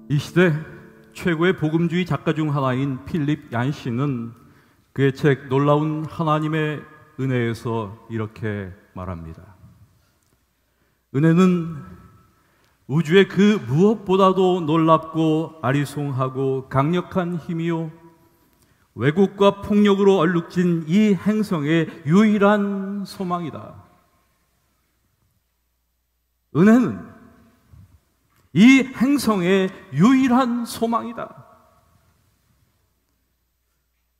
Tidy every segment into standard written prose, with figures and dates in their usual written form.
이 시대 최고의 복음주의 작가 중 하나인 필립 얀시는 그의 책 놀라운 하나님의 은혜에서 이렇게 말합니다. 은혜는 우주의 그 무엇보다도 놀랍고 아리송하고 강력한 힘이요, 왜곡과 폭력으로 얼룩진 이 행성의 유일한 소망이다. 은혜는 이 행성의 유일한 소망이다.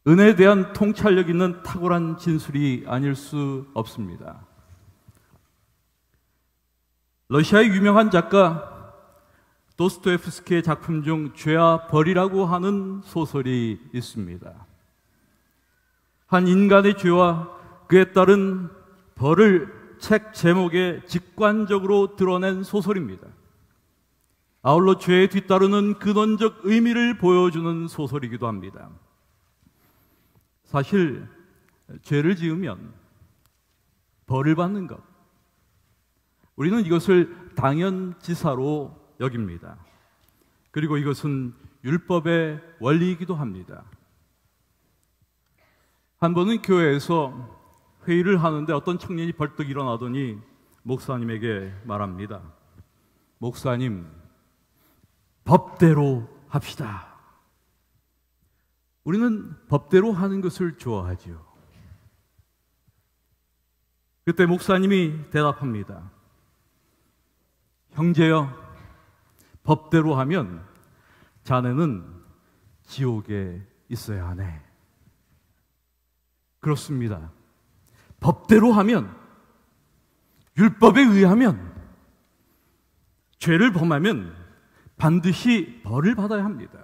은혜에 대한 통찰력 있는 탁월한 진술이 아닐 수 없습니다. 러시아의 유명한 작가 도스토옙스키의 작품 중 죄와 벌이라고 하는 소설이 있습니다. 한 인간의 죄와 그에 따른 벌을 책 제목에 직관적으로 드러낸 소설입니다. 아울러 죄에 뒤따르는 근원적 의미를 보여주는 소설이기도 합니다. 사실 죄를 지으면 벌을 받는 것, 우리는 이것을 당연지사로 여깁니다. 그리고 이것은 율법의 원리이기도 합니다. 한 번은 교회에서 회의를 하는데 어떤 청년이 벌떡 일어나더니 목사님에게 말합니다. 목사님, 법대로 합시다. 우리는 법대로 하는 것을 좋아하지요. 그때 목사님이 대답합니다. 형제여, 법대로 하면 자네는 지옥에 있어야 하네. 그렇습니다. 법대로 하면, 율법에 의하면, 죄를 범하면 반드시 벌을 받아야 합니다.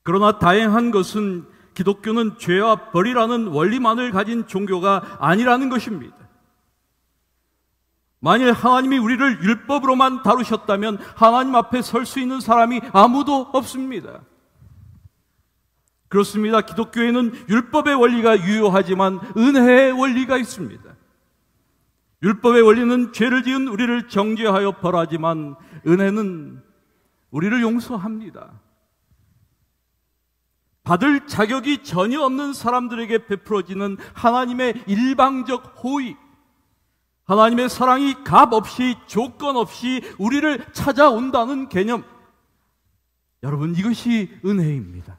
그러나 다행한 것은 기독교는 죄와 벌이라는 원리만을 가진 종교가 아니라는 것입니다. 만일 하나님이 우리를 율법으로만 다루셨다면 하나님 앞에 설 수 있는 사람이 아무도 없습니다. 그렇습니다. 기독교에는 율법의 원리가 유효하지만 은혜의 원리가 있습니다. 율법의 원리는 죄를 지은 우리를 정죄하여 벌하지만 은혜는 우리를 용서합니다. 받을 자격이 전혀 없는 사람들에게 베풀어지는 하나님의 일방적 호의, 하나님의 사랑이 값 없이 조건 없이 우리를 찾아온다는 개념, 여러분, 이것이 은혜입니다.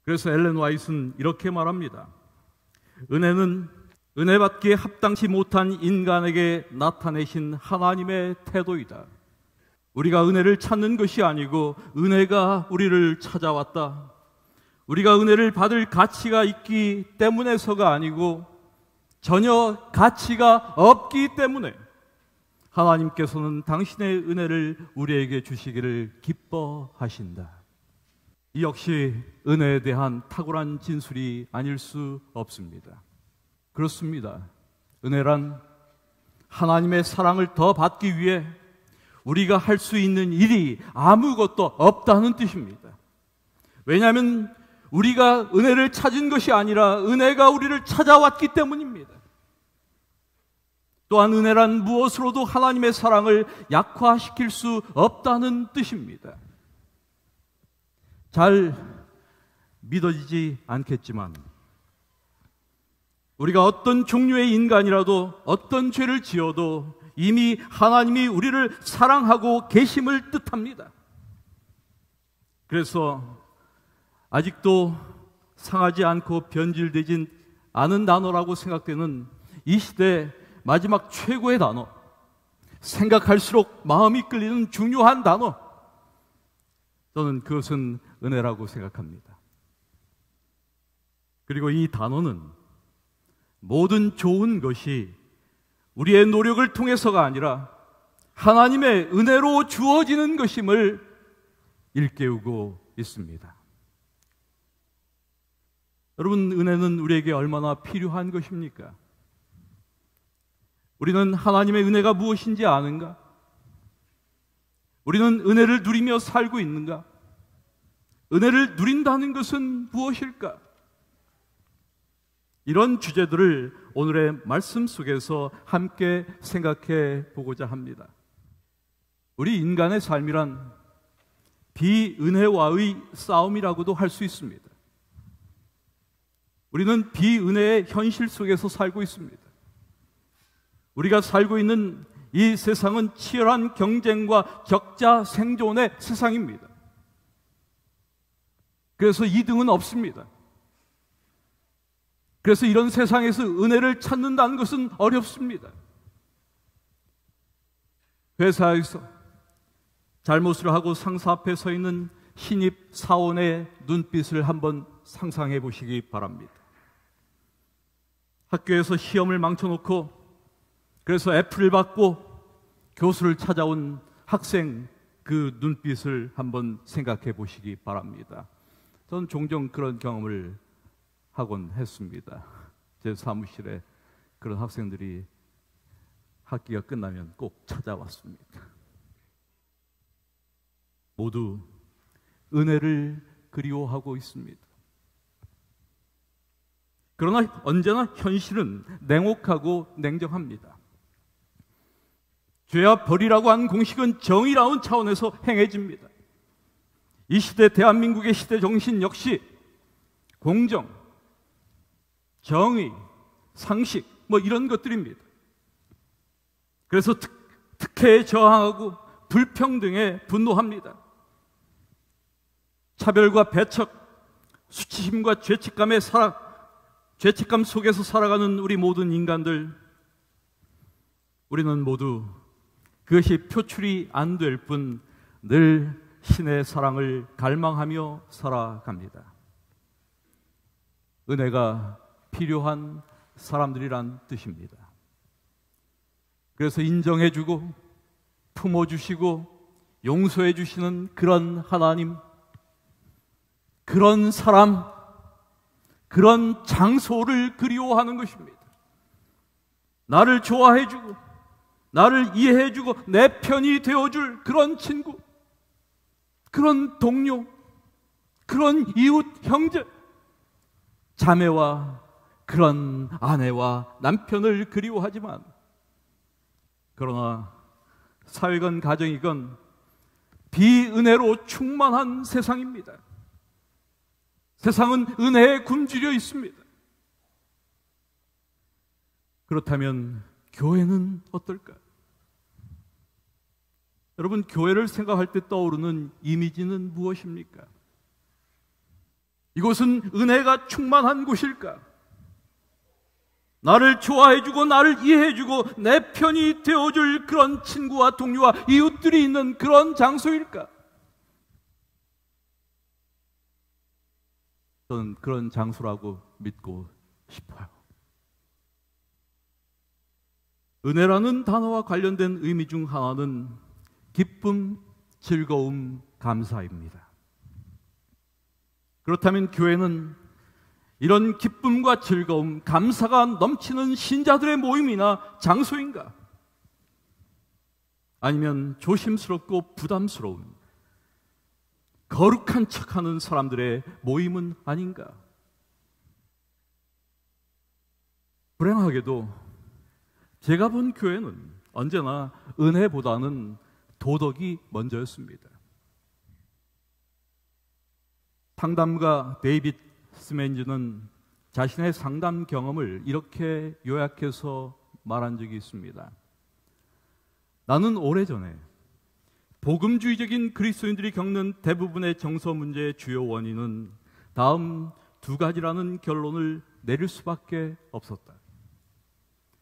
그래서 엘렌 화이트는 이렇게 말합니다. 은혜는 은혜받기에 합당치 못한 인간에게 나타내신 하나님의 태도이다. 우리가 은혜를 찾는 것이 아니고 은혜가 우리를 찾아왔다. 우리가 은혜를 받을 가치가 있기 때문에서가 아니고 전혀 가치가 없기 때문에 하나님께서는 당신의 은혜를 우리에게 주시기를 기뻐하신다. 이 역시 은혜에 대한 탁월한 진술이 아닐 수 없습니다. 그렇습니다. 은혜란 하나님의 사랑을 더 받기 위해 우리가 할 수 있는 일이 아무것도 없다는 뜻입니다. 왜냐하면 우리가 은혜를 찾은 것이 아니라 은혜가 우리를 찾아왔기 때문입니다. 또한 은혜란 무엇으로도 하나님의 사랑을 약화시킬 수 없다는 뜻입니다. 잘 믿어지지 않겠지만 우리가 어떤 종류의 인간이라도 어떤 죄를 지어도 이미 하나님이 우리를 사랑하고 계심을 뜻합니다. 그래서 아직도 상하지 않고 변질되진 않은 단어라고 생각되는 이 시대 마지막 최고의 단어, 생각할수록 마음이 끌리는 중요한 단어, 저는 그것은 은혜라고 생각합니다. 그리고 이 단어는 모든 좋은 것이 우리의 노력을 통해서가 아니라 하나님의 은혜로 주어지는 것임을 일깨우고 있습니다. 여러분, 은혜는 우리에게 얼마나 필요한 것입니까? 우리는 하나님의 은혜가 무엇인지 아는가? 우리는 은혜를 누리며 살고 있는가? 은혜를 누린다는 것은 무엇일까? 이런 주제들을 오늘의 말씀 속에서 함께 생각해 보고자 합니다. 우리 인간의 삶이란 비은혜와의 싸움이라고도 할 수 있습니다. 우리는 비은혜의 현실 속에서 살고 있습니다. 우리가 살고 있는 이 세상은 치열한 경쟁과 적자 생존의 세상입니다. 그래서 2등은 없습니다. 그래서 이런 세상에서 은혜를 찾는다는 것은 어렵습니다. 회사에서 잘못을 하고 상사 앞에 서 있는 신입 사원의 눈빛을 한번 상상해 보시기 바랍니다. 학교에서 시험을 망쳐놓고 그래서 F를 받고 교수를 찾아온 학생 그 눈빛을 한번 생각해 보시기 바랍니다. 저는 종종 그런 경험을 하곤 했습니다. 제 사무실에 그런 학생들이 학기가 끝나면 꼭 찾아왔습니다. 모두 은혜를 그리워하고 있습니다. 그러나 언제나 현실은 냉혹하고 냉정합니다. 죄와 벌이라고 하는 공식은 정의라운 차원에서 행해집니다. 이 시대 대한민국의 시대 정신 역시 공정, 정의, 상식 이런 것들입니다. 그래서 특혜에 저항하고 불평등에 분노합니다. 차별과 배척, 수치심과 죄책감 속에서 살아가는 우리 모든 인간들, 우리는 모두 그것이 표출이 안 될 뿐 늘 신의 사랑을 갈망하며 살아갑니다. 은혜가 필요한 사람들이란 뜻입니다. 그래서 인정해주고 품어주시고 용서해주시는 그런 하나님, 그런 사람, 그런 장소를 그리워하는 것입니다. 나를 좋아해주고 나를 이해해주고 내 편이 되어줄 그런 친구, 그런 동료, 그런 이웃 형제, 자매와 그런 아내와 남편을 그리워하지만, 그러나 사회건 가정이건 비은혜로 충만한 세상입니다. 세상은 은혜에 굶주려 있습니다. 그렇다면 교회는 어떨까? 여러분, 교회를 생각할 때 떠오르는 이미지는 무엇입니까? 이곳은 은혜가 충만한 곳일까? 나를 좋아해주고 나를 이해해주고 내 편이 되어줄 그런 친구와 동료와 이웃들이 있는 그런 장소일까? 저는 그런 장소라고 믿고 싶어요. 은혜라는 단어와 관련된 의미 중 하나는 기쁨, 즐거움, 감사입니다. 그렇다면 교회는 이런 기쁨과 즐거움, 감사가 넘치는 신자들의 모임이나 장소인가? 아니면 조심스럽고 부담스러운 거룩한 척하는 사람들의 모임은 아닌가? 불행하게도 제가 본 교회는 언제나 은혜보다는 도덕이 먼저였습니다. 상담가 데이빗 스맨즈는 자신의 상담 경험을 이렇게 요약해서 말한 적이 있습니다. 나는 오래전에 복음주의적인 그리스도인들이 겪는 대부분의 정서 문제의 주요 원인은 다음 두 가지라는 결론을 내릴 수밖에 없었다.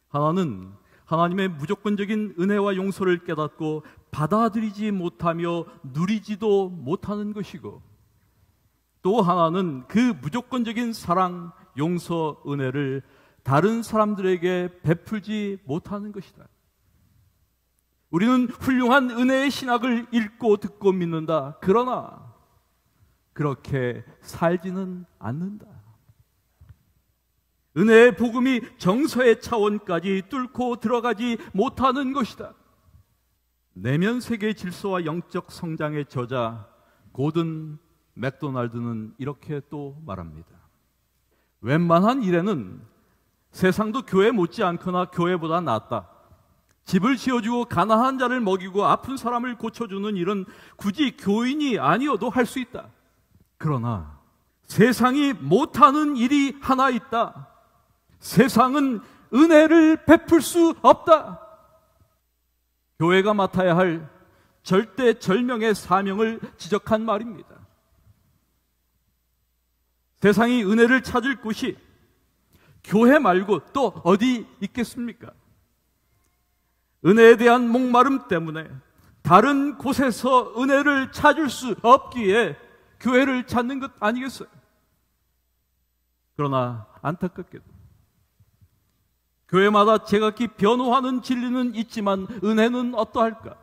하나는 하나님의 무조건적인 은혜와 용서를 깨닫고 받아들이지 못하며 누리지도 못하는 것이고, 또 하나는 그 무조건적인 사랑, 용서, 은혜를 다른 사람들에게 베풀지 못하는 것이다. 우리는 훌륭한 은혜의 신학을 읽고 듣고 믿는다. 그러나 그렇게 살지는 않는다. 은혜의 복음이 정서의 차원까지 뚫고 들어가지 못하는 것이다. 내면 세계 질서와 영적 성장의 저자 고든 맥도날드는 이렇게 또 말합니다. 웬만한 일에는 세상도 교회 못지않거나 교회보다 낫다. 집을 지어주고 가난한 자를 먹이고 아픈 사람을 고쳐주는 일은 굳이 교인이 아니어도 할 수 있다. 그러나 세상이 못하는 일이 하나 있다. 세상은 은혜를 베풀 수 없다. 교회가 맡아야 할 절대절명의 사명을 지적한 말입니다. 세상이 은혜를 찾을 곳이 교회 말고 또 어디 있겠습니까? 은혜에 대한 목마름 때문에 다른 곳에서 은혜를 찾을 수 없기에 교회를 찾는 것 아니겠어요? 그러나 안타깝게도 교회마다 제각기 변호하는 진리는 있지만 은혜는 어떠할까?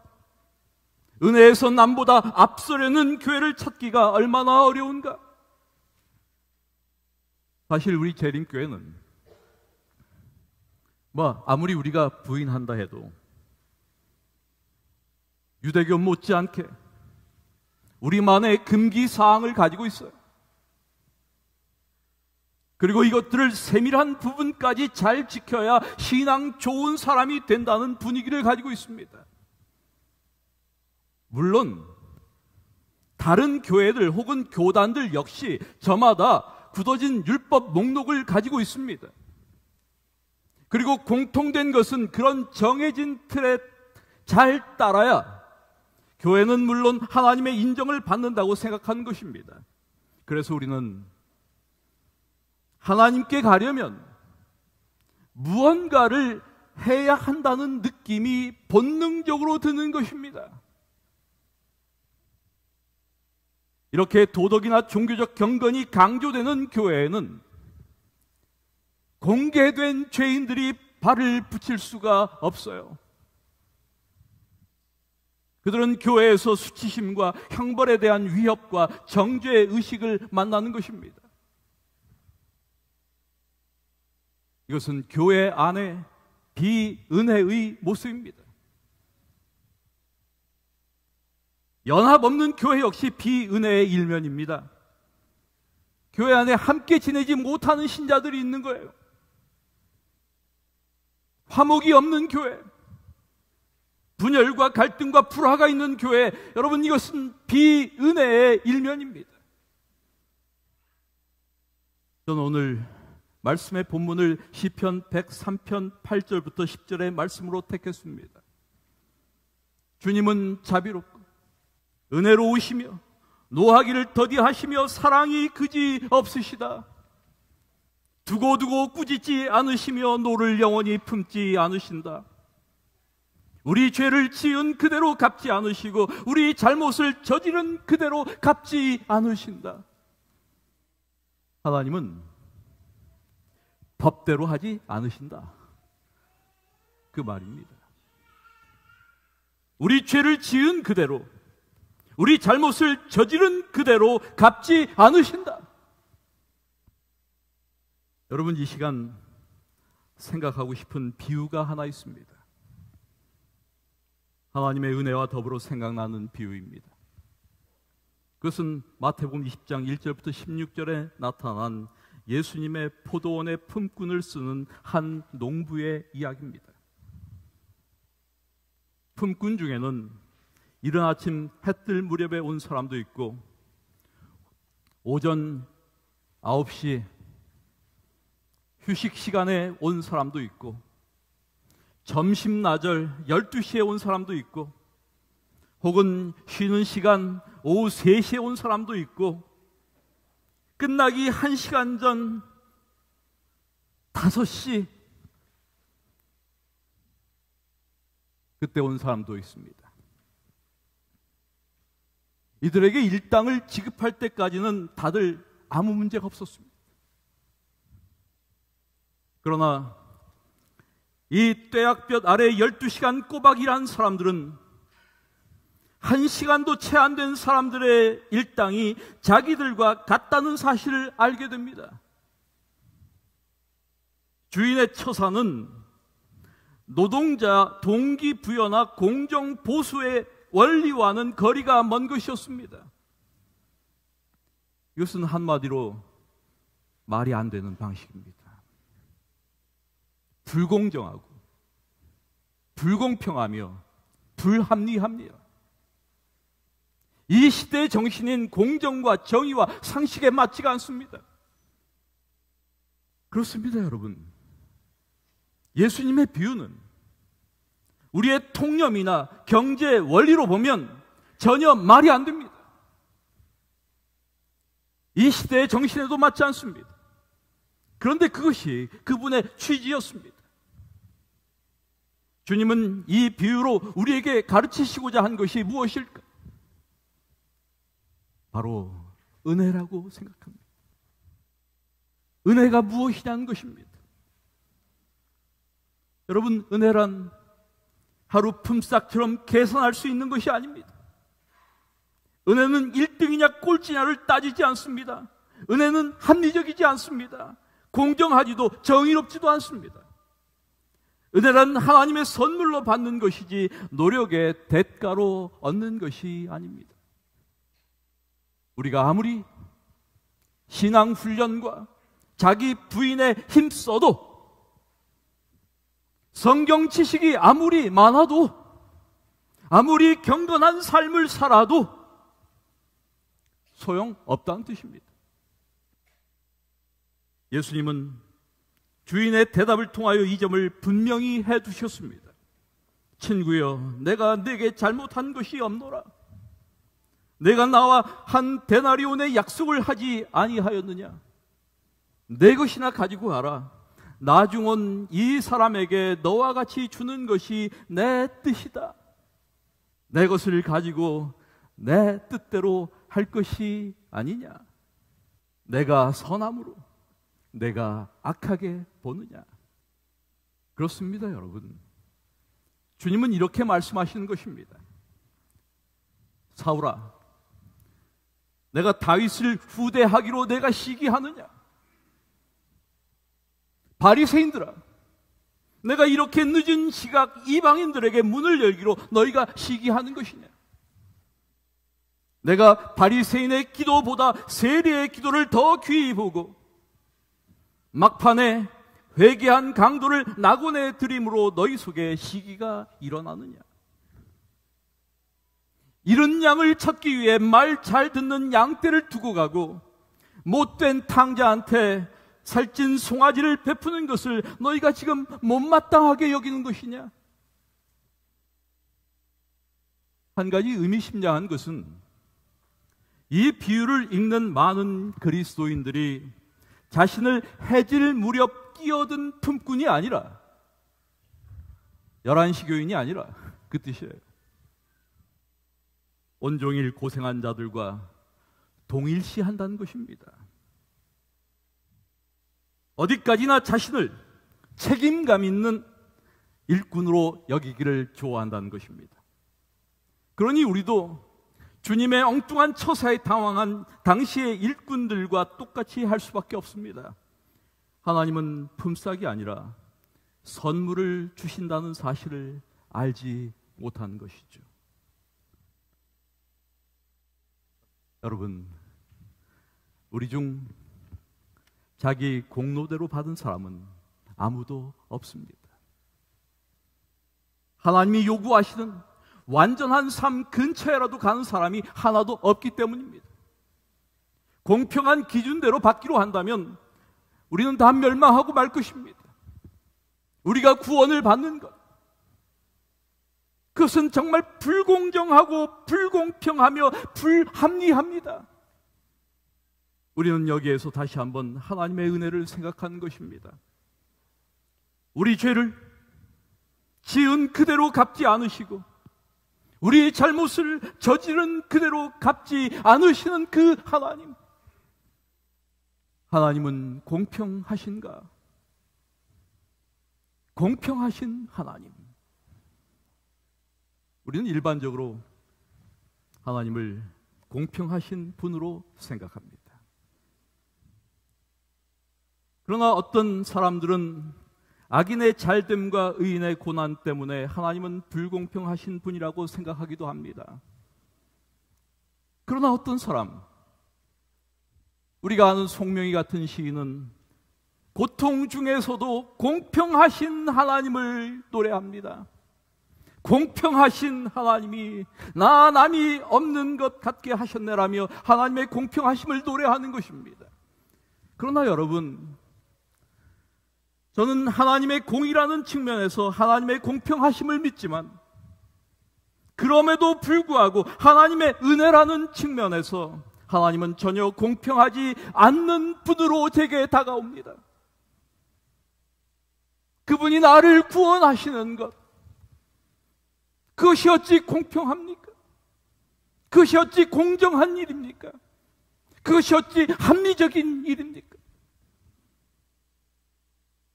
은혜에서 남보다 앞서려는 교회를 찾기가 얼마나 어려운가? 사실 우리 재림교회는 아무리 우리가 부인한다 해도 유대교 못지않게 우리만의 금기사항을 가지고 있어요. 그리고 이것들을 세밀한 부분까지 잘 지켜야 신앙 좋은 사람이 된다는 분위기를 가지고 있습니다. 물론 다른 교회들 혹은 교단들 역시 저마다 굳어진 율법 목록을 가지고 있습니다. 그리고 공통된 것은 그런 정해진 틀에 잘 따라야 교회는 물론 하나님의 인정을 받는다고 생각하는 것입니다. 그래서 우리는 하나님께 가려면 무언가를 해야 한다는 느낌이 본능적으로 드는 것입니다. 이렇게 도덕이나 종교적 경건이 강조되는 교회에는 공개된 죄인들이 발을 붙일 수가 없어요. 그들은 교회에서 수치심과 형벌에 대한 위협과 정죄의 의식을 만나는 것입니다. 이것은 교회 안의 비은혜의 모습입니다. 연합 없는 교회 역시 비은혜의 일면입니다. 교회 안에 함께 지내지 못하는 신자들이 있는 거예요. 화목이 없는 교회, 분열과 갈등과 불화가 있는 교회, 여러분 이것은 비은혜의 일면입니다. 저는 오늘 말씀의 본문을 시편 103편 8절부터 10절의 말씀으로 택했습니다. 주님은 자비롭고 은혜로우시며 노하기를 더디하시며 사랑이 그지 없으시다. 두고두고 꾸짖지 않으시며 노를 영원히 품지 않으신다. 우리 죄를 지은 그대로 갚지 않으시고 우리 잘못을 저지른 그대로 갚지 않으신다. 하나님은 법대로 하지 않으신다. 그 말입니다. 우리 죄를 지은 그대로, 우리 잘못을 저지른 그대로 갚지 않으신다. 여러분, 이 시간 생각하고 싶은 비유가 하나 있습니다. 하나님의 은혜와 더불어 생각나는 비유입니다. 그것은 마태복음 20장 1절부터 16절에 나타난 예수님의 포도원의 품꾼을 쓰는 한 농부의 이야기입니다. 품꾼 중에는 이른 아침 해 뜰 무렵에 온 사람도 있고, 오전 9시 휴식 시간에 온 사람도 있고, 점심 나절 12시에 온 사람도 있고, 혹은 쉬는 시간 오후 3시에 온 사람도 있고, 끝나기 1시간 전 5시 그때 온 사람도 있습니다. 이들에게 일당을 지급할 때까지는 다들 아무 문제가 없었습니다. 그러나 이 떼약볕 아래 12시간 꼬박 일한 사람들은 1시간도 채 안 된 사람들의 일당이 자기들과 같다는 사실을 알게 됩니다. 주인의 처사는 노동자 동기부여나 공정보수의 원리와는 거리가 먼 것이었습니다. 이것은 한마디로 말이 안 되는 방식입니다. 불공정하고 불공평하며 불합리합니다. 이 시대의 정신인 공정과 정의와 상식에 맞지가 않습니다. 그렇습니다, 여러분. 예수님의 비유는 우리의 통념이나 경제 원리로 보면 전혀 말이 안 됩니다. 이 시대의 정신에도 맞지 않습니다. 그런데 그것이 그분의 취지였습니다. 주님은 이 비유로 우리에게 가르치시고자 한 것이 무엇일까? 바로 은혜라고 생각합니다. 은혜가 무엇이냐는 것입니다. 여러분, 은혜란 하루 품삯처럼 계산할 수 있는 것이 아닙니다. 은혜는 1등이냐 꼴찌냐를 따지지 않습니다. 은혜는 합리적이지 않습니다. 공정하지도 정의롭지도 않습니다. 은혜란 하나님의 선물로 받는 것이지 노력의 대가로 얻는 것이 아닙니다. 우리가 아무리 신앙훈련과 자기 부인에 힘써도, 성경 지식이 아무리 많아도, 아무리 경건한 삶을 살아도 소용없다는 뜻입니다. 예수님은 주인의 대답을 통하여 이 점을 분명히 해두셨습니다. 친구여, 내가 네게 잘못한 것이 없노라. 내가 나와 한 데나리온의 약속을 하지 아니하였느냐? 내 것이나 가지고 가라. 나중 온 이 사람에게 너와 같이 주는 것이 내 뜻이다. 내 것을 가지고 내 뜻대로 할 것이 아니냐? 내가 선함으로 내가 악하게 보느냐? 그렇습니다, 여러분. 주님은 이렇게 말씀하시는 것입니다. 사울아, 내가 다윗을 후대하기로 내가 시기하느냐? 바리새인들아, 내가 이렇게 늦은 시각 이방인들에게 문을 열기로 너희가 시기하는 것이냐? 내가 바리새인의 기도보다 세리의 기도를 더 귀히 보고 막판에 회개한 강도를 낙원에 들임으로 너희 속에 시기가 일어나느냐? 이런 양을 찾기 위해 말 잘 듣는 양떼를 두고 가고 못된 탕자한테 살찐 송아지를 베푸는 것을 너희가 지금 못마땅하게 여기는 것이냐? 한 가지 의미심장한 것은 이 비유를 읽는 많은 그리스도인들이 자신을 해질 무렵 끼어든 품꾼이 아니라, 11시 교인이 아니라 그 뜻이에요. 온종일 고생한 자들과 동일시한다는 것입니다. 어디까지나 자신을 책임감 있는 일꾼으로 여기기를 좋아한다는 것입니다. 그러니 우리도 주님의 엉뚱한 처사에 당황한 당시의 일꾼들과 똑같이 할 수밖에 없습니다. 하나님은 품삯이 아니라 선물을 주신다는 사실을 알지 못한 것이죠. 여러분, 우리 중 자기 공로대로 받은 사람은 아무도 없습니다. 하나님이 요구하시는 완전한 삶 근처에라도 가는 사람이 하나도 없기 때문입니다. 공평한 기준대로 받기로 한다면 우리는 다 멸망하고 말 것입니다. 우리가 구원을 받는 것, 그것은 정말 불공정하고 불공평하며 불합리합니다. 우리는 여기에서 다시 한번 하나님의 은혜를 생각하는 것입니다. 우리 죄를 지은 그대로 갚지 않으시고 우리의 잘못을 저지른 그대로 갚지 않으시는 그 하나님, 하나님은 공평하신가? 공평하신 하나님. 우리는 일반적으로 하나님을 공평하신 분으로 생각합니다. 그러나 어떤 사람들은 악인의 잘됨과 의인의 고난 때문에 하나님은 불공평하신 분이라고 생각하기도 합니다. 그러나 어떤 사람, 우리가 아는 송명희 같은 시인은 고통 중에서도 공평하신 하나님을 노래합니다. 공평하신 하나님이 나 남이 없는 것 같게 하셨네라며 하나님의 공평하심을 노래하는 것입니다. 그러나 여러분, 저는 하나님의 공의라는 측면에서 하나님의 공평하심을 믿지만, 그럼에도 불구하고 하나님의 은혜라는 측면에서 하나님은 전혀 공평하지 않는 분으로 제게 다가옵니다. 그분이 나를 구원하시는 것, 그것이 어찌 공평합니까? 그것이 어찌 공정한 일입니까? 그것이 어찌 합리적인 일입니까?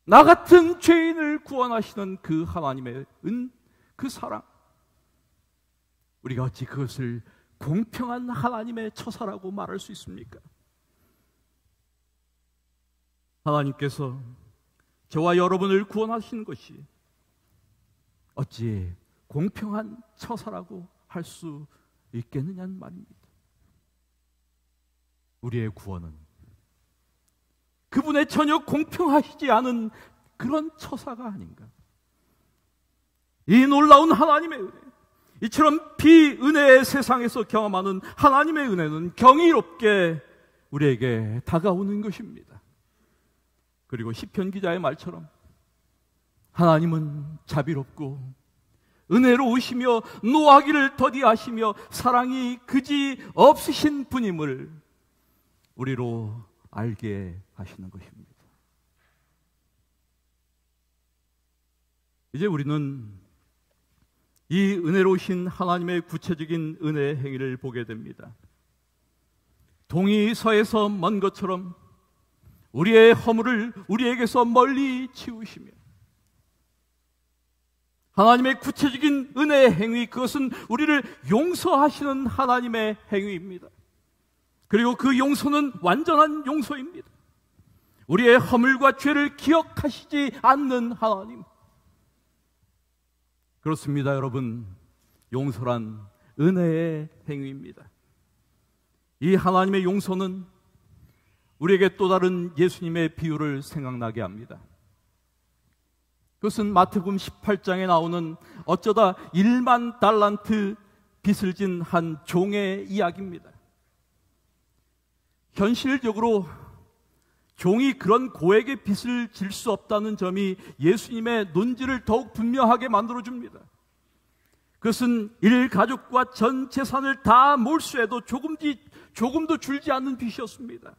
나 같은 죄인을 구원하시는 그 하나님의 그 사랑, 우리가 어찌 그것을 공평한 하나님의 처사라고 말할 수 있습니까? 하나님께서 저와 여러분을 구원하시는 것이 어찌 공평한 처사라고 할 수 있겠느냐는 말입니다. 우리의 구원은 그분의 전혀 공평하시지 않은 그런 처사가 아닌가. 이 놀라운 하나님의 은혜, 이처럼 비은혜의 세상에서 경험하는 하나님의 은혜는 경이롭게 우리에게 다가오는 것입니다. 그리고 시편 기자의 말처럼 하나님은 자비롭고 은혜로우시며 노하기를 더디하시며 사랑이 그지 없으신 분임을 우리로 알게 하시는 것입니다. 이제 우리는 이 은혜로우신 하나님의 구체적인 은혜의 행위를 보게 됩니다. 동이 서에서 먼 것처럼 우리의 허물을 우리에게서 멀리 치우시며, 하나님의 구체적인 은혜의 행위, 그것은 우리를 용서하시는 하나님의 행위입니다. 그리고 그 용서는 완전한 용서입니다. 우리의 허물과 죄를 기억하시지 않는 하나님. 그렇습니다, 여러분. 용서란 은혜의 행위입니다. 이 하나님의 용서는 우리에게 또 다른 예수님의 비유를 생각나게 합니다. 그것은 마태복음 18장에 나오는 어쩌다 1만 달란트 빚을 진 한 종의 이야기입니다. 현실적으로 종이 그런 고액의 빚을 질 수 없다는 점이 예수님의 논지를 더욱 분명하게 만들어줍니다. 그것은 일가족과 전 재산을 다 몰수해도 조금도 줄지 않는 빚이었습니다.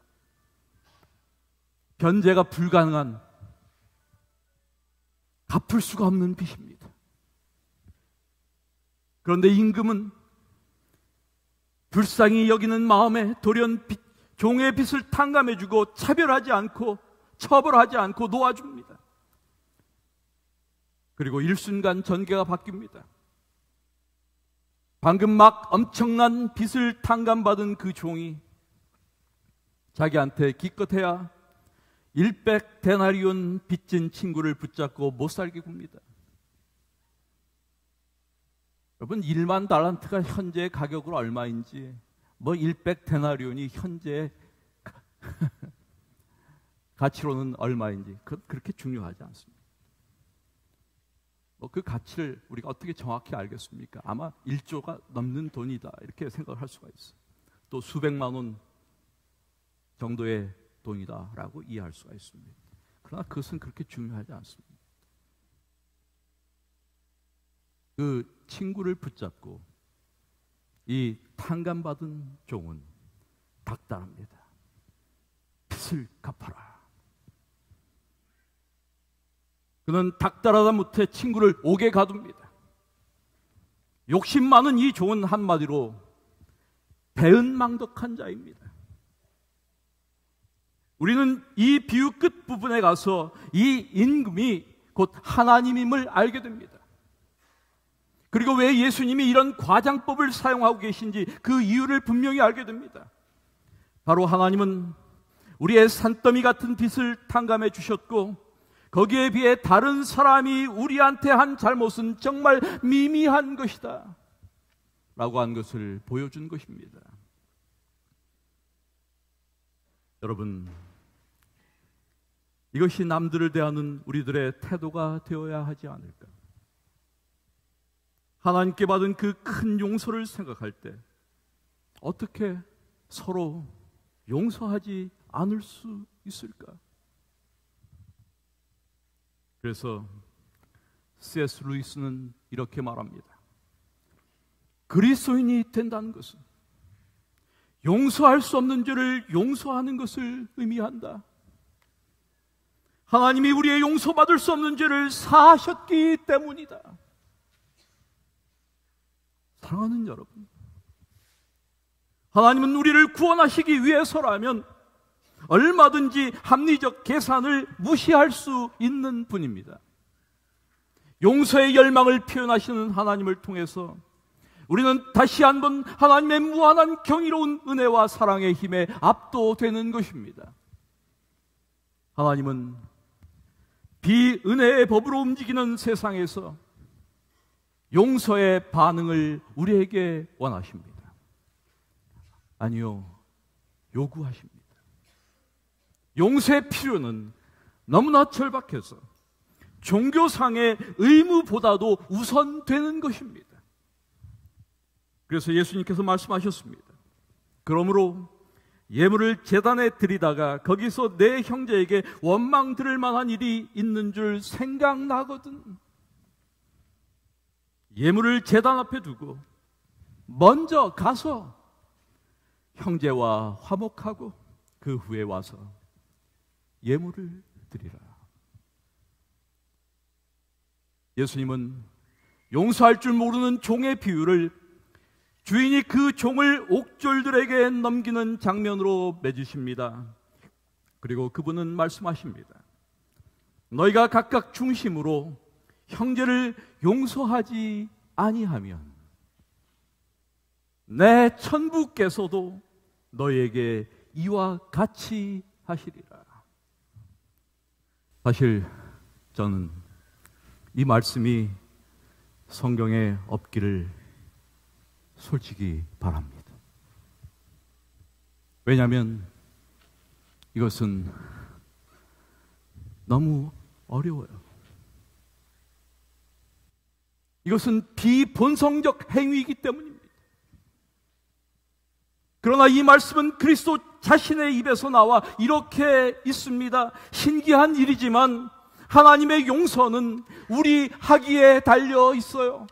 변제가 불가능한, 갚을 수가 없는 빚입니다. 그런데 임금은 불쌍히 여기는 마음에 돌연 종의 빚을 탕감해주고 차별하지 않고 처벌하지 않고 놓아줍니다. 그리고 일순간 전개가 바뀝니다. 방금 막 엄청난 빚을 탕감받은 그 종이 자기한테 기껏해야 100데나리온 빚진 친구를 붙잡고 못 살게 굽니다. 여러분, 1만 달란트가 현재 가격으로 얼마인지, 100데나리온이 현재 가치로는 얼마인지 그렇게 중요하지 않습니다. 그 가치를 우리가 어떻게 정확히 알겠습니까? 아마 1조가 넘는 돈이다, 이렇게 생각할 수가 있어요. 또 수백만 원 정도의 돈이다라고 이해할 수가 있습니다. 그러나 그것은 그렇게 중요하지 않습니다. 그 친구를 붙잡고 이 탕감받은 종은 닥달합니다. 빚을 갚아라. 그는 닥달하다 못해 친구를 옥에 가둡니다. 욕심 많은 이 종은 한마디로 배은망덕한 자입니다. 우리는 이 비유 끝부분에 가서 이 임금이 곧 하나님임을 알게 됩니다. 그리고 왜 예수님이 이런 과장법을 사용하고 계신지 그 이유를 분명히 알게 됩니다. 바로 하나님은 우리의 산더미 같은 빚을 탕감해 주셨고, 거기에 비해 다른 사람이 우리한테 한 잘못은 정말 미미한 것이다 라고 한 것을 보여준 것입니다. 여러분, 이것이 남들을 대하는 우리들의 태도가 되어야 하지 않을까? 하나님께 받은 그 큰 용서를 생각할 때 어떻게 서로 용서하지 않을 수 있을까? 그래서 C.S. 루이스는 이렇게 말합니다. 그리스도인이 된다는 것은 용서할 수 없는 죄를 용서하는 것을 의미한다. 하나님이 우리의 용서받을 수 없는 죄를 사하셨기 때문이다. 사랑하는 여러분, 하나님은 우리를 구원하시기 위해서라면 얼마든지 합리적 계산을 무시할 수 있는 분입니다. 용서의 열망을 표현하시는 하나님을 통해서 우리는 다시 한번 하나님의 무한한 경이로운 은혜와 사랑의 힘에 압도되는 것입니다. 하나님은 비은혜의 법으로 움직이는 세상에서 용서의 반응을 우리에게 원하십니다. 아니요, 요구하십니다. 용서의 필요는 너무나 절박해서 종교상의 의무보다도 우선되는 것입니다. 그래서 예수님께서 말씀하셨습니다. 그러므로 예물을 제단에 드리다가 거기서 내 형제에게 원망 들을 만한 일이 있는 줄 생각나거든. 예물을 제단 앞에 두고 먼저 가서 형제와 화목하고 그 후에 와서 예물을 드리라. 예수님은 용서할 줄 모르는 종의 비유를 주인이 그 종을 옥졸들에게 넘기는 장면으로 맺으십니다. 그리고 그분은 말씀하십니다. 너희가 각각 중심으로 형제를 용서하지 아니하면 내 천부께서도 너희에게 이와 같이 하시리라. 사실 저는 이 말씀이 성경에 없기를 솔직히 바랍니다. 왜냐하면 이것은 너무 어려워요. 이것은 비본성적 행위이기 때문입니다. 그러나 이 말씀은 그리스도 자신의 입에서 나와 이렇게 있습니다. 신기한 일이지만 하나님의 용서는 우리 하기에 달려 있어요.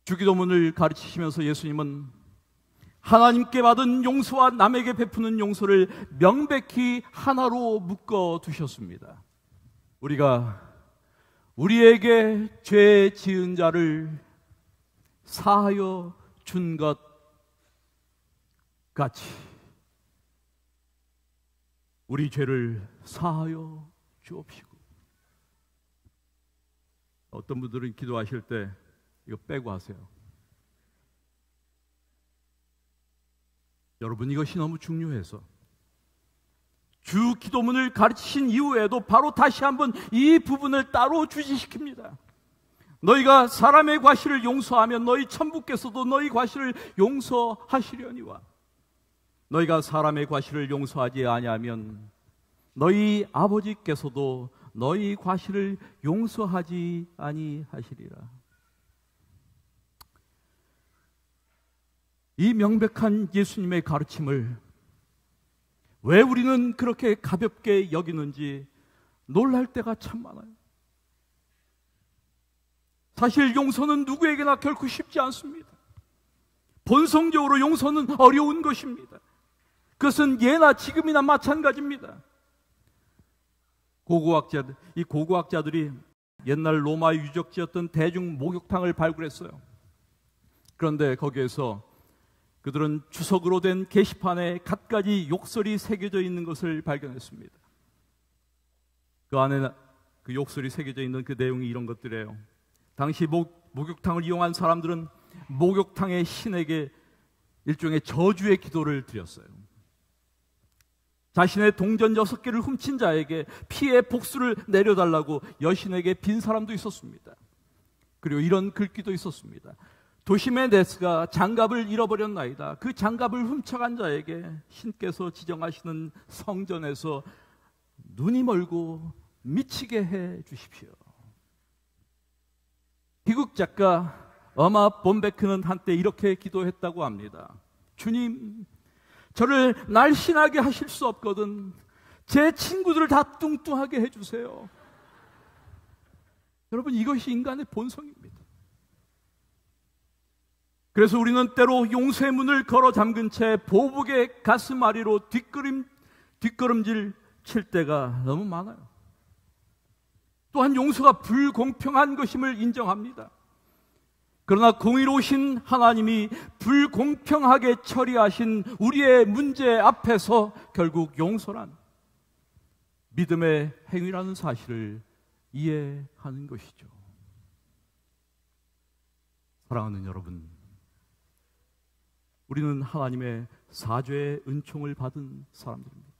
주기도문을 가르치시면서 예수님은 하나님께 받은 용서와 남에게 베푸는 용서를 명백히 하나로 묶어 두셨습니다. 우리가 우리에게 죄 지은 자를 사하여 준 것 같이 우리 죄를 사하여 주옵시고. 어떤 분들은 기도하실 때 이거 빼고 하세요. 여러분, 이것이 너무 중요해서 주 기도문을 가르치신 이후에도 바로 다시 한번 이 부분을 따로 주지시킵니다. 너희가 사람의 과실을 용서하면 너희 천부께서도 너희 과실을 용서하시려니와 너희가 사람의 과실을 용서하지 아니하면 너희 아버지께서도 너희 과실을 용서하지 아니하시리라. 이 명백한 예수님의 가르침을 왜 우리는 그렇게 가볍게 여기는지 놀랄 때가 참 많아요. 사실 용서는 누구에게나 결코 쉽지 않습니다. 본성적으로 용서는 어려운 것입니다. 그것은 예나 지금이나 마찬가지입니다. 이 고고학자들이 옛날 로마 유적지였던 대중 목욕탕을 발굴했어요. 그런데 거기에서 그들은 주석으로 된 게시판에 갖가지 욕설이 새겨져 있는 것을 발견했습니다. 그 안에 그 욕설이 새겨져 있는 그 내용이 이런 것들이에요. 당시 목욕탕을 이용한 사람들은 목욕탕의 신에게 일종의 저주의 기도를 드렸어요. 자신의 동전 6개를 훔친 자에게 피해 복수를 내려달라고 여신에게 빈 사람도 있었습니다. 그리고 이런 글귀도 있었습니다. 도시메데스가 장갑을 잃어버렸나이다. 그 장갑을 훔쳐간 자에게 신께서 지정하시는 성전에서 눈이 멀고 미치게 해 주십시오. 미국 작가 어마 본베크는 한때 이렇게 기도했다고 합니다. 주님, 저를 날씬하게 하실 수 없거든 제 친구들을 다 뚱뚱하게 해주세요. 여러분, 이것이 인간의 본성입니다. 그래서 우리는 때로 용서의 문을 걸어 잠근 채 보복의 가슴앓이로 뒷걸음질 칠 때가 너무 많아요. 또한 용서가 불공평한 것임을 인정합니다. 그러나 공의로우신 하나님이 불공평하게 처리하신 우리의 문제 앞에서 결국 용서란 믿음의 행위라는 사실을 이해하는 것이죠. 사랑하는 여러분, 우리는 하나님의 사죄의 은총을 받은 사람들입니다.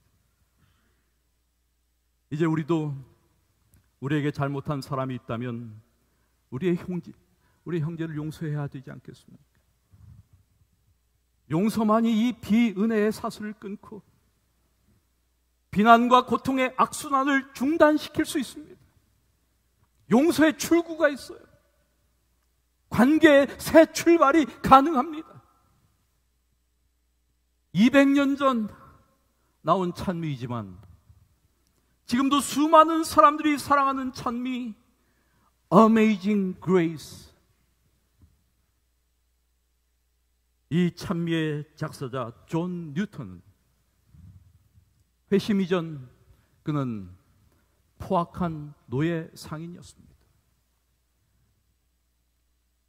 이제 우리도 우리에게 잘못한 사람이 있다면 우리 형제를 용서해야 되지 않겠습니까? 용서만이 이 비은혜의 사슬을 끊고 비난과 고통의 악순환을 중단시킬 수 있습니다. 용서의 출구가 있어요. 관계의 새 출발이 가능합니다. 200년 전 나온 찬미이지만 지금도 수많은 사람들이 사랑하는 찬미 Amazing Grace. 이 찬미의 작사자 존 뉴턴은 회심 이전 그는 포악한 노예 상인이었습니다.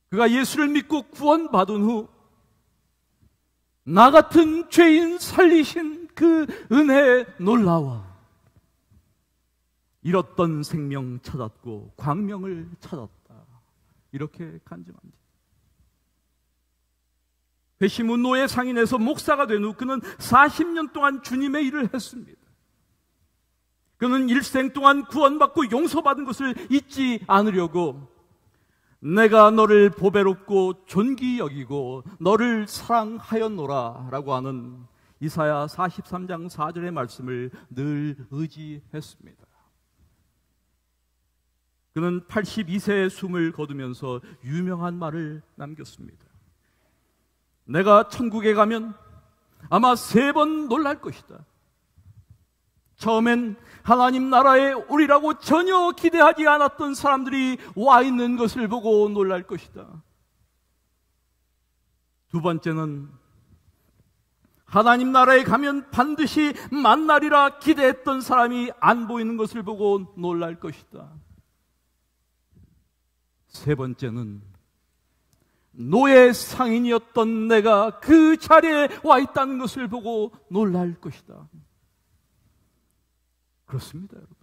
그가 예수를 믿고 구원받은 후 나 같은 죄인 살리신 그 은혜에 놀라워 잃었던 생명 찾았고 광명을 찾았다. 이렇게 간증합니다. 회심 후 노예 상인에서 목사가 된 후 그는 40년 동안 주님의 일을 했습니다. 그는 일생 동안 구원받고 용서받은 것을 잊지 않으려고 내가 너를 보배롭고 존귀 여기고 너를 사랑하였노라 라고 하는 이사야 43장 4절의 말씀을 늘 의지했습니다. 그는 82세에 숨을 거두면서 유명한 말을 남겼습니다. 내가 천국에 가면 아마 3번 놀랄 것이다. 처음엔 하나님 나라에 오리라고 전혀 기대하지 않았던 사람들이 와 있는 것을 보고 놀랄 것이다. 두 번째는 하나님 나라에 가면 반드시 만나리라 기대했던 사람이 안 보이는 것을 보고 놀랄 것이다. 세 번째는 노예 상인이었던 내가 그 자리에 와 있다는 것을 보고 놀랄 것이다. 그렇습니다, 여러분.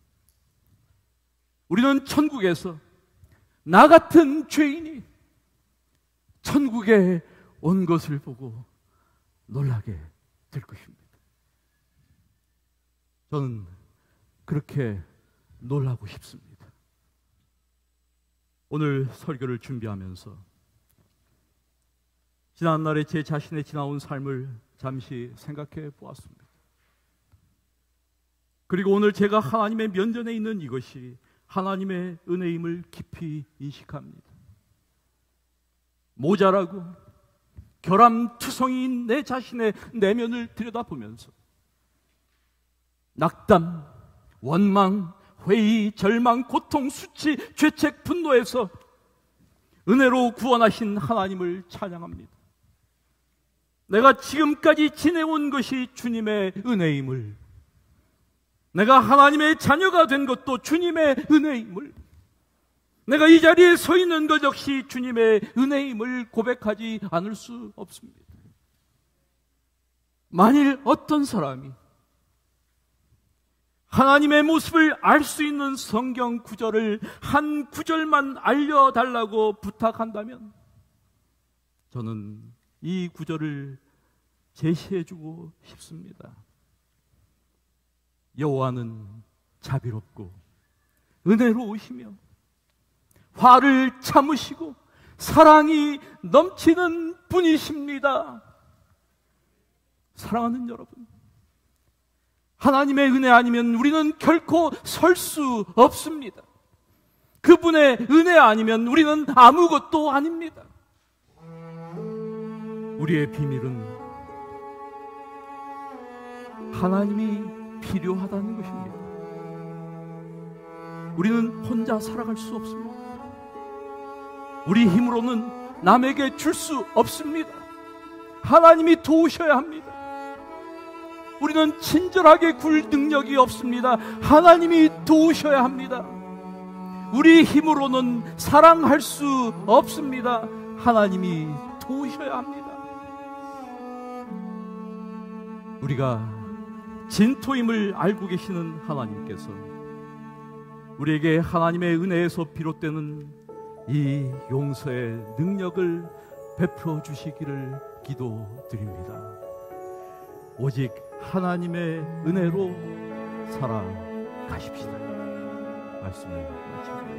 우리는 천국에서 나 같은 죄인이 천국에 온 것을 보고 놀라게 될 것입니다. 저는 그렇게 놀라고 싶습니다. 오늘 설교를 준비하면서 지난날에 제 자신의 지나온 삶을 잠시 생각해 보았습니다. 그리고 오늘 제가 하나님의 면전에 있는 이것이 하나님의 은혜임을 깊이 인식합니다. 모자라고 결함투성이인 내 자신의 내면을 들여다보면서 낙담, 원망, 회의, 절망, 고통, 수치, 죄책, 분노에서 은혜로 구원하신 하나님을 찬양합니다. 내가 지금까지 지내온 것이 주님의 은혜임을, 내가 하나님의 자녀가 된 것도 주님의 은혜임을, 내가 이 자리에 서 있는 것 역시 주님의 은혜임을 고백하지 않을 수 없습니다. 만일 어떤 사람이 하나님의 모습을 알 수 있는 성경 구절을 한 구절만 알려달라고 부탁한다면 저는 이 구절을 제시해주고 싶습니다. 여호와는 자비롭고 은혜로우시며 화를 참으시고 사랑이 넘치는 분이십니다. 사랑하는 여러분, 하나님의 은혜 아니면 우리는 결코 설 수 없습니다. 그분의 은혜 아니면 우리는 아무것도 아닙니다. 우리의 비밀은 하나님이 필요하다는 것입니다. 우리는 혼자 살아갈 수 없습니다. 우리 힘으로는 남에게 줄 수 없습니다. 하나님이 도우셔야 합니다. 우리는 친절하게 굴 능력이 없습니다. 하나님이 도우셔야 합니다. 우리 힘으로는 사랑할 수 없습니다. 하나님이 도우셔야 합니다. 우리가 진토임을 알고 계시는 하나님께서 우리에게 하나님의 은혜에서 비롯되는 이 용서의 능력을 베풀어 주시기를 기도드립니다. 오직 하나님의 은혜로 살아가십시다. 말씀을 마칩니다.